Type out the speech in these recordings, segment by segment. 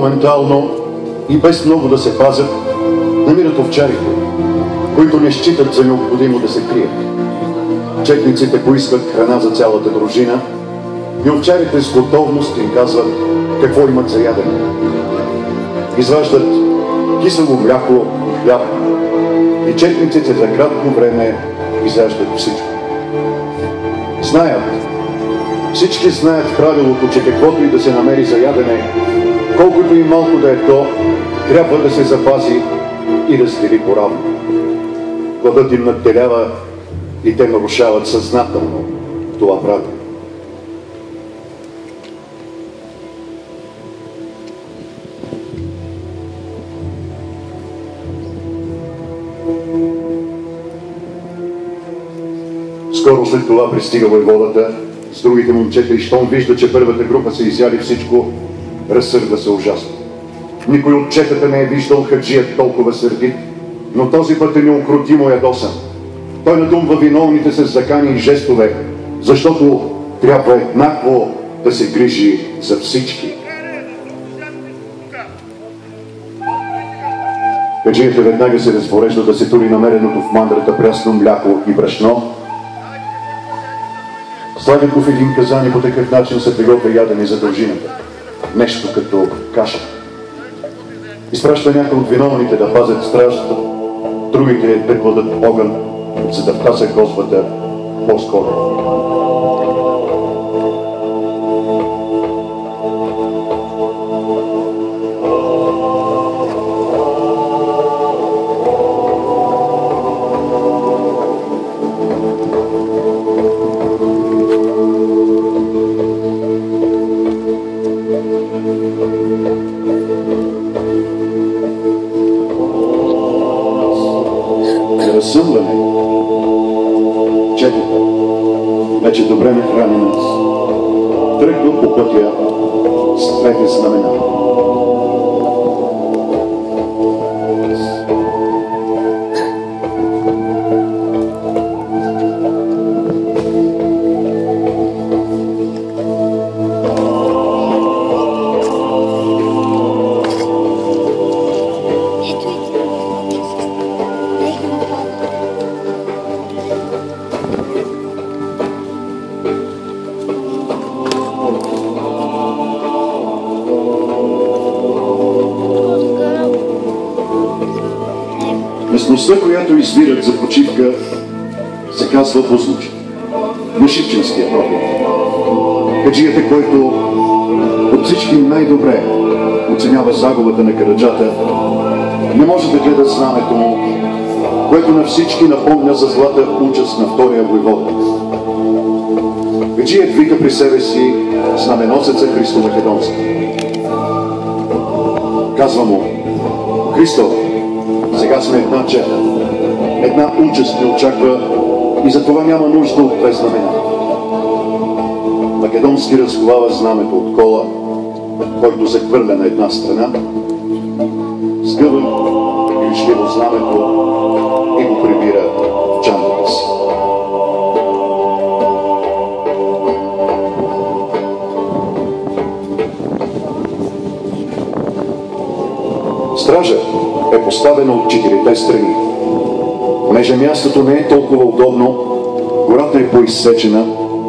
моментално и без много да се пазят, намират овчарите, които не считат за необходимо да се крият. Четниците поискат храна за цялата дружина и овчарите с готовност им казват какво имат за ядене. Изваждат кисело мляко и хляб и четниците за кратко време изяждат всичко. Всички знаят правилото, че каквото и да се намери за ядене, колкото и малко да е то, трябва да се запази и раздели поравно. Гладът им надделява и те нарушават съзнателно това правило. Скоро след това пристига войводата с другите момчета и щом вижда, че първата група са изяли всичко, разсърда се ужасно. Никой от четата не е виждал хаджият толкова сърдит, но този път е неукротимо ядосан. Той надумва виновните с закани и жестове, защото трябва еднакво да се грижи за всички. Хаджията веднага се разпорежда да се тури намереното в мандрата прясно мляко и брашно. Слагат го в един казан и по такъв начин се приготвя ядене за дължината. Нещо като каша. Изпраща някой от виновните да пазят страж, другите да кладат огън, за да втаса гозбата по-скоро. Разсъмване. Четата, вече добре нахранена, тръгва по пътя с двете знамена. Местността, която избират за почивка, се казва Бузлуч, Мушипчинския проход. Хаджията, който от всички най-добре оценява загубата на Караджата, не може да гледа знамето му, което на всички напомня за злата участ на втория войвода. Хаджият вика при себе си знаменосеца Христо Македонски. Казва му: Христо, сега сме една чета. Една участ ни очаква и за това няма нужда от две знамена. Македонски разковава знамето от кола, който се хвърля на една страна, сгъва грижливо знамето и го прибира в чантата си. Стража е поставена от четирите страни. Понеже мястото не е толкова удобно, гората е поизсечена,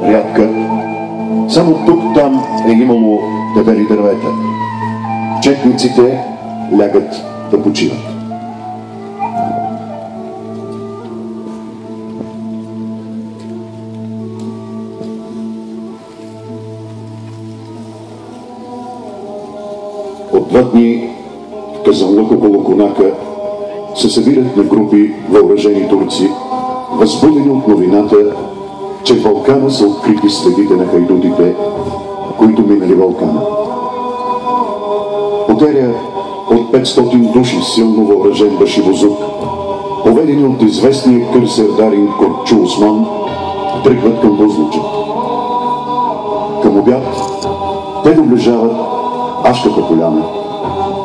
рядка. Само тук-там е имало дебели дървета. Четниците лягат да почиват. От 2 дни в казанлък около конака се събират на групи въоръжени турци, възбудени от новината, че в Балкана са открити следите на хайдутите, които минали Балкана. Потеря от 500 души силно въоръжен башибозук, поведени от известния кърсердарин Корчу Осман, тръгват към Бузлуджа. Към обяд те доближават Ашката поляна.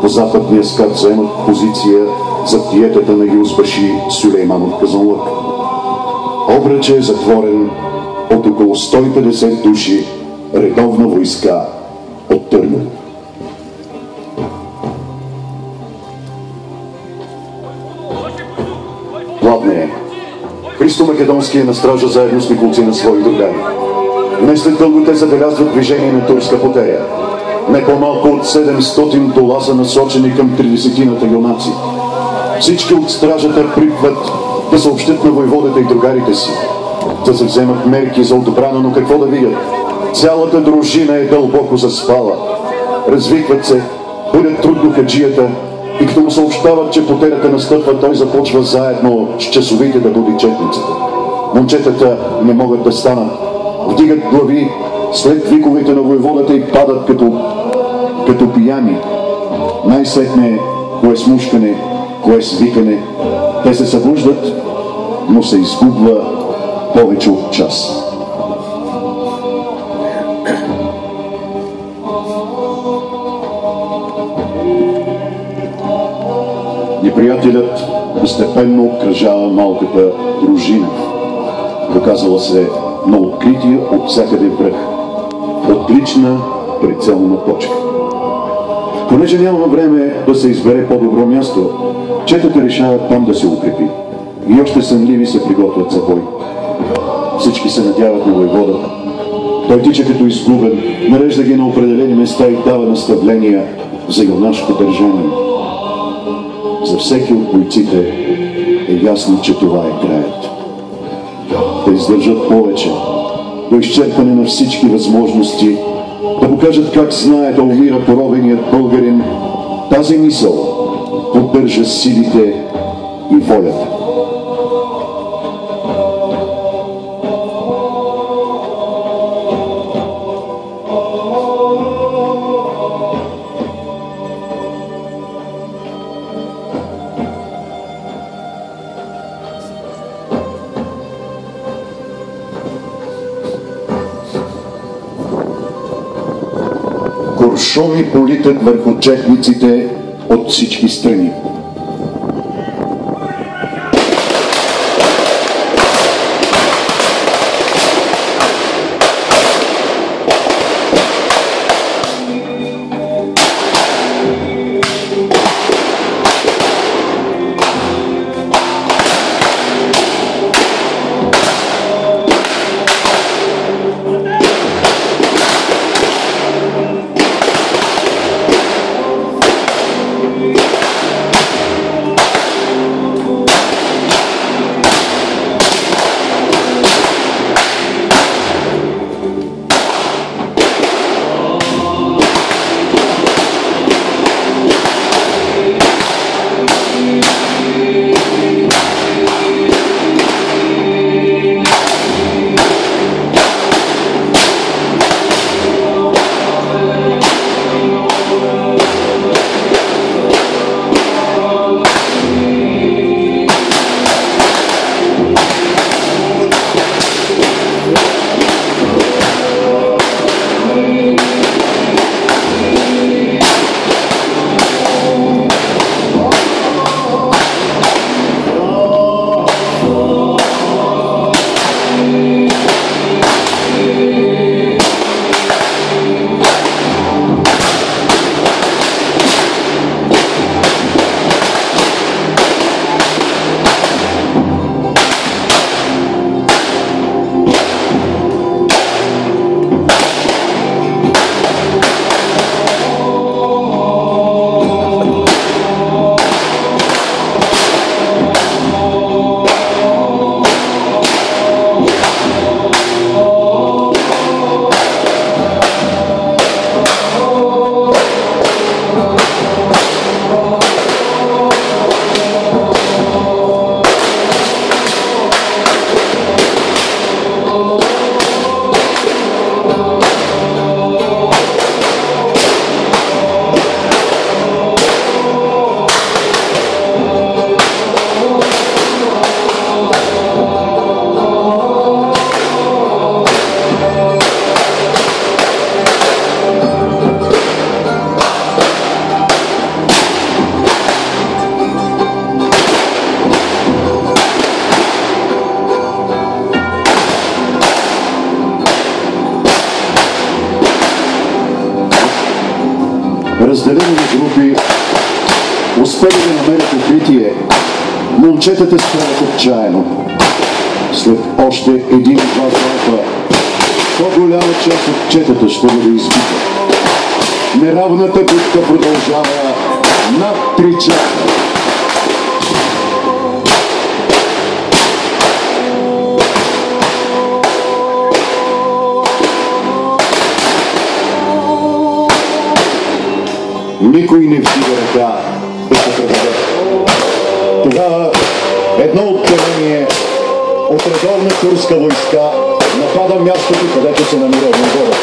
По западния скат заемат позиция за тиетата на Юзбаши Сюлейман от Казанлък. Обръчът е затворен от около 150 души редовна войска от Търново. пладнее. Христо Македонски е на стража заедно с неколци на свои другари. Не след дълго те забелязват движение на турска потеря. Не по-малко от 700 дола са насочени към 30-тината юнаци. Всички от стражата припват да съобщат на войводата и другарите си, да се вземат мерки за отбрана, но какво да видят? Цялата дружина е дълбоко заспала. Развикват се, будят трудно хаджията и като му съобщават, че потерята настъпва, той започва заедно с часовите да буди четницата. Момчетата не могат да станат, вдигат глави след виковете на войводата и падат като пияни. Най-сетне кое смушкане, кое свикане. Те се събуждат, но се изгубва повече от час. Неприятелят постепенно обкръжава малката дружина, показала се на открития от всякъде връх. Отлична прицелна точка. Понеже няма време да се избере по-добро място, четата решават там да се укрепи. И още сънливи се приготвят за бой. Всички се надяват на войводата. Той тича като изгубен, нарежда ги на определени места и дава наставления за юнашко държание. За всеки от бойците е ясно, че това е краят. Да издържат повече, до изчерпане на всички възможности, да покажат как знае да умира поробеният българин. Тази мисъл поддържа силите и волята. Куршуми политат върху четниците от всички страни. Разделени на групи, успели да намерят укритие Момчетата стрелят отчаяно. След още един-два залпа, по-голяма част от четата ще бъде избита. Неравната битка продължава над 3 часа. Никой не вдига ръка да се предаде. Тогава едно отделение от редовна турска войска напада мястото, където се намира войводата.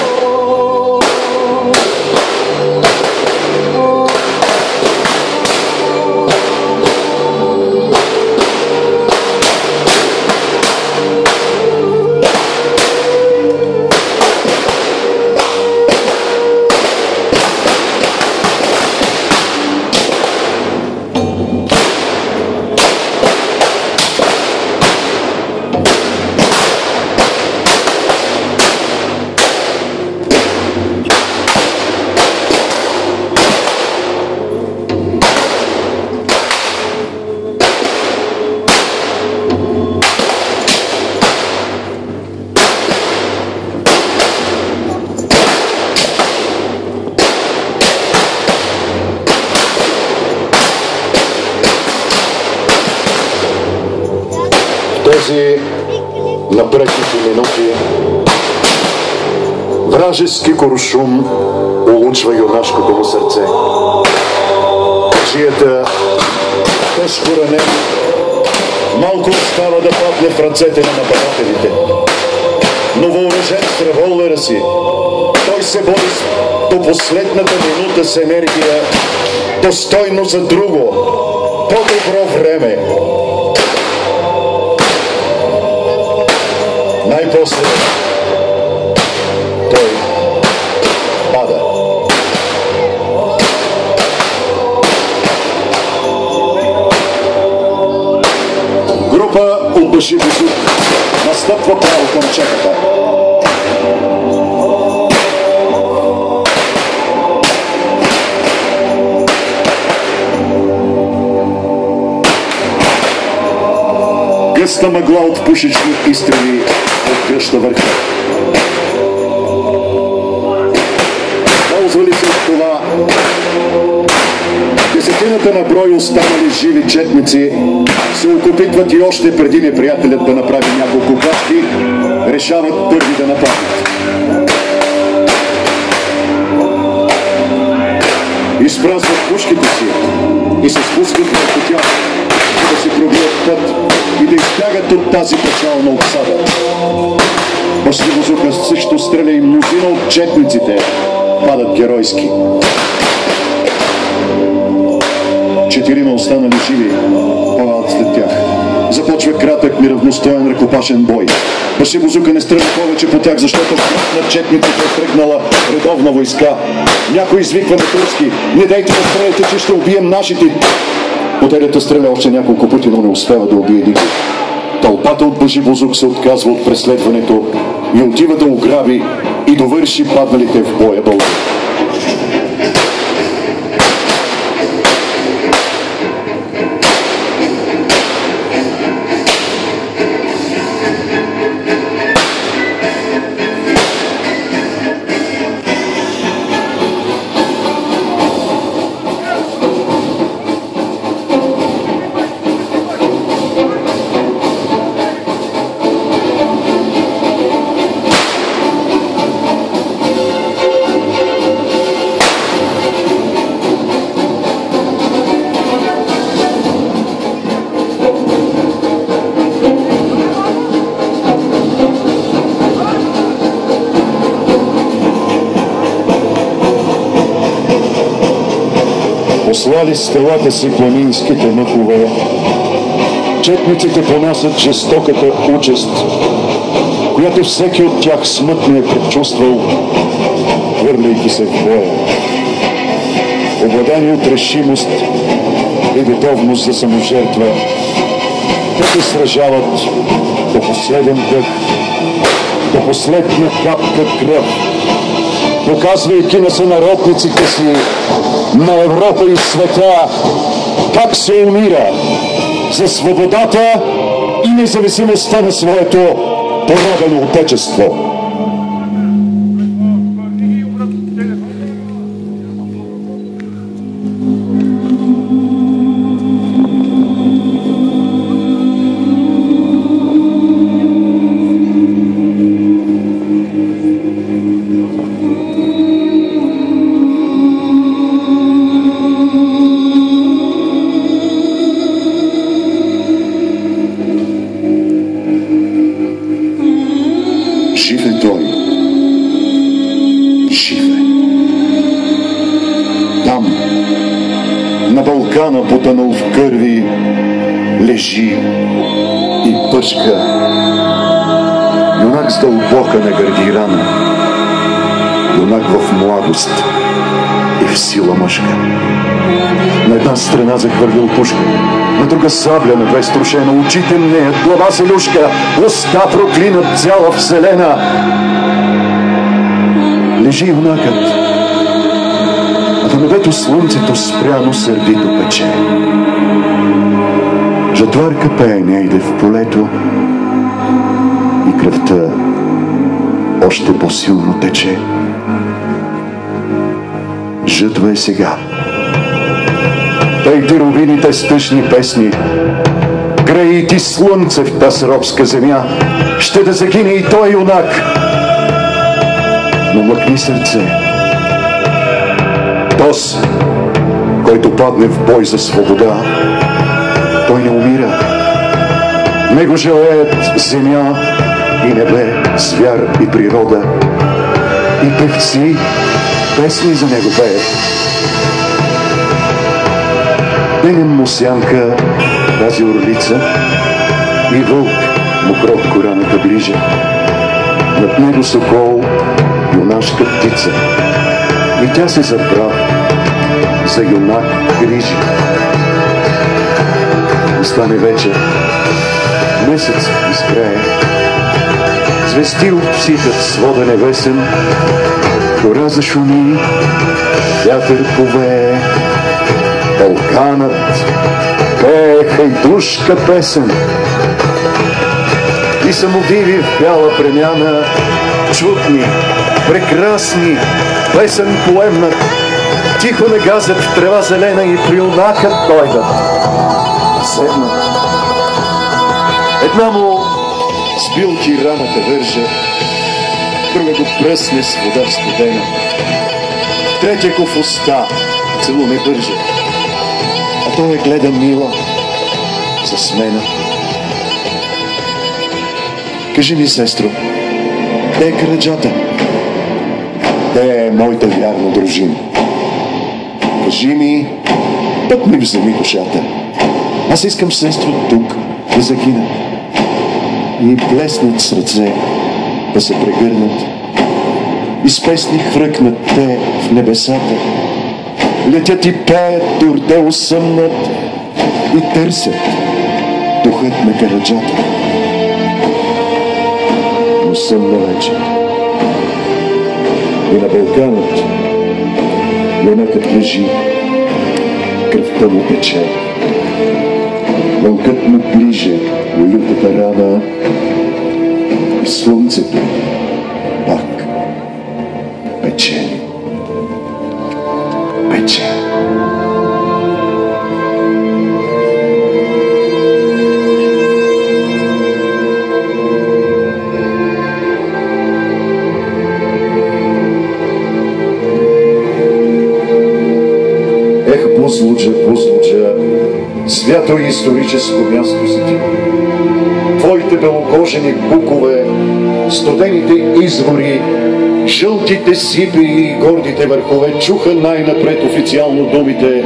Тези напречните минути вражески куршум улучва юнашкото му сърце. Чията тежко ранен малко остава да падне в ръцете на нападателите. Но въоръжен с револвера си, той се бори до последната минута с енергия, достойно за друго, по-добро време. Най-после той пада. Група от Башибозук настъпва право към чеката. Гъста мъгла от пушечни изстрели отгръща върха. Ползвали се от това десетината на брой останали живи четници се окопитват и още преди неприятелят да направи няколко крачки, решават първи да нападнат. Изпразват пушките си и се спускат върху тях, да се пробият път и да избягат от тази печална обсада. Башибозука също стреля и мнозина от четниците падат геройски. 4 останали живи падат след тях. Започва кратък, неравностоен ръкопашен бой. Башибозука не стреля повече по тях, защото на четниците е тръгнала редовна войска. Някой извиква на турски: не дайте да стреляте, че ще убием нашите. Потерята стреля още няколко пъти, но не успява да убие никой. Тълпата от Башибозук се отказва от преследването и отива да ограби и довърши падналите в боя българи. Послали с телата си планинските мъкове, четниците понасят жестоката участ, която всеки от тях смътно е предчувствал, хвърляйки се в боя. Обладани от решимост и готовност за саможертва, те се сражават до последен дъх, до последна капка кръв, показвайки на сънародниците си на Европа и света как се умира, за свободата и независимостта на своето поробено отечество. Жив е той. Жив е. Там, на Балкана, потънал в кърви, лежи и пъшка. Юнак с дълбока на гърди рана. Юнак в младост и в сила мъжка. На една страна захвърлил пушка, на друга сабля, на две струшена, очите неят, глава селюшка, уста проклинат цяла вселена. Лежи юнакът, а на небето слънцето спряно сърдито пече. Жатварка пее някъде в полето и кръвта още по-силно тече. Жътва е сега. Пей ти рубините с тъжни песни, грей ти слънце в таз робска земя, ще да загине и той юнак. Но млъкни сърце, тос, който падне в бой за свобода, той не умира. Него желаят земя и небе, звяр и природа, и певци песни за него пеят. Денем му сянка тази орлица и вълк му кротко раната ближа. Над него сокол, юнашка птица, и тя се забра за юнак грижи. И стане вечер, месец изгрее, звезди обситат свода небесен, гора зашуми, вятър повее, Балканът пее хайдушка песен. И самодиви в бяла премяна, чудни, прекрасни, песен поемнат, тихо нагазят в трева зелена и при юнакът дойдат. Седнат. Една му с билки раната върже, друга го пръсне с вода студена, третия го в уста целуне бърже. А той гледа мила за смена. Кажи ми, сестро, къде е караджата? Къде е моята вярна дружина? Кажи ми, път ми вземи душата. Аз искам, сестро, тук да загина. И плеснат с ръце, да се прегърнат. И с песни хвръкнат те в небесата. Летят и пеят, турде усъмнат и търсят духът на караджата. Но съмна вече. И на Балканът юнакът лежи, кръвта му тече. Вълкът му ближе до лютата рана и слънцето пак печели. Печели. Бузлуджа, свято и историческо място си ти. Твоите белокожени букове, студените извори, жълтите сипи и гордите върхове чуха най-напред официално думите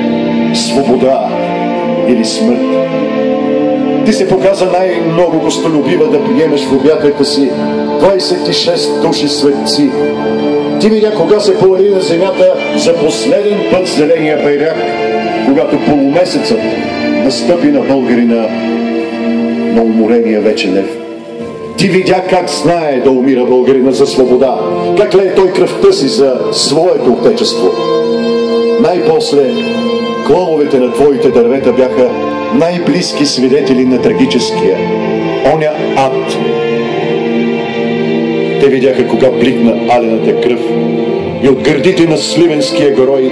свобода или смърт. Ти се показа най-много гостолюбива да приемеш в обятията си 26 души светци. Ти видя кога се появи на земята за последен път зеления байрак, когато полумесецът настъпи на българина, на уморения вече лев. Ти видя как знае да умира българина за свобода, как лее той кръвта си за своето отечество. Най-после клоновете на твоите дървета бяха най-близки свидетели на трагическия, оня ад. Те видяха кога бликна алената кръв и от гърдите на сливенския герой,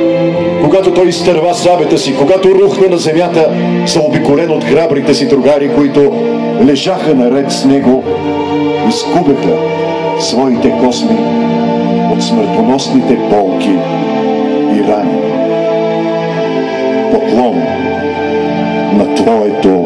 когато той изтърва сабета си, когато рухна на земята, заобиколен от храбрите си другари, които лежаха наред с него, изгубеха своите косми от смъртоносните болки и рани. Поклон на твоето